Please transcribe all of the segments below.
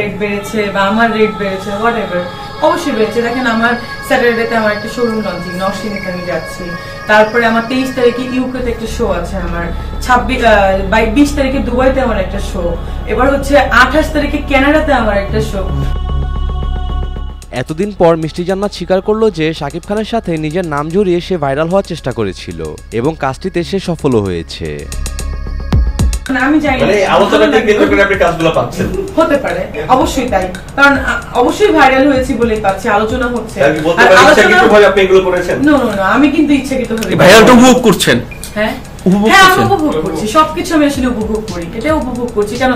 Rate বেড়েছে বা আমার রেট বেড়েছে হোয়াটএভার, অবশ্যই বেড়েছে। দেখেন আমার স্যাটারডেতে আমার একটা শোরুম লঞ্চিং নরসিংদীতে আমি যাচ্ছি, তারপরে আমার 23 তারিখে ইউকেতে একটা শো আছে, আমার 20 তারিখে দুবাইতে আমার একটা শো, এবার হচ্ছে 28 তারিখে কানাডাতে আমার একটা শো। এতদিন পর মিষ্টি জান্নাত স্বীকার করলো যে শাকিব খানের সাথে নিজের নাম জড়িয়ে সে ভাইরাল হওয়ার চেষ্টা করেছিল এবং কাজটিতে সে সফলও হয়েছে। আমি জানি হতে পারে, অবশ্যই তাই, কারণ অবশ্যই ভাইরাল হয়েছি বলেই পাচ্ছি, আলোচনা হচ্ছে। আমি কিন্তু ইচ্ছাকৃতভাবে ভাইরালটা উপভোগ করছেন। হ্যাঁ আমি উপভোগ করছি, সবকিছু আমি আসলে উপভোগ করি, এটা উপভোগ করছি। কেন,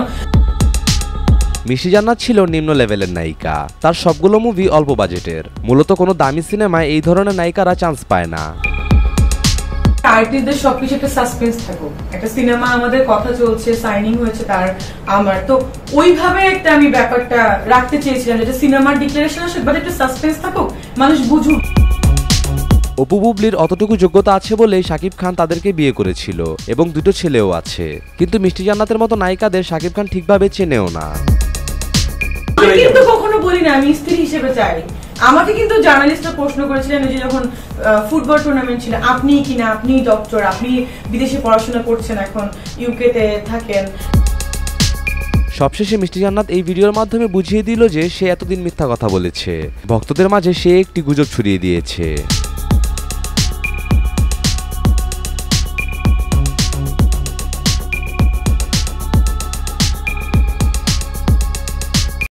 মিষ্টি জান্নাত ছিল নিম্ন লেভেলের নায়িকা, তার সবগুলো মুভি অল্প বাজেটের। মূলত কোনো দামি সিনেমায় এই ধরনের নায়িকারা চান্স পায় না। আর্টিস্টদের সবকিছু একটা সাসপেন্স থাকুক, একটা সিনেমা আমাদের কথা চলছে, সাইনিং হয়েছে তার আমার, তো ওইভাবে একটা আমি ব্যাপারটা রাখতে চেয়েছিলাম, যেটা সিনেমার ডিক্লারেশন আসুক বাট একটা সাসপেন্স থাকুক, মানুষ বুঝুক। অপু বুবলির অতটুকু যোগ্যতা আছে বলেই শাকিব খান তাদেরকে বিয়ে করেছিল এবং দুটো ছেলেও আছে, কিন্তু মিষ্টি জান্নাতের মতো নায়িকাদের শাকিব খান ঠিকভাবে চেনেও না। আমি কিন্তু কখনো বলি না আমি স্ত্রী হিসেবে চাই। আমাকে কিন্তু জার্নালিস্টরা প্রশ্ন করেছিলেন যে যখন ফুটবল টুর্নামেন্ট ছিল, আপনি কিনা, আপনি ডক্টর, আপনি বিদেশে পড়াশোনা করছেন, এখন ইউকেতে থাকেন। সবশেষে মিষ্টি জান্নাত এই ভিডিওর মাধ্যমে বুঝিয়ে দিল যে সে এতদিন মিথ্যা কথা বলেছে, ভক্তদের মাঝে সে একটি গুজব ছড়িয়ে দিয়েছে।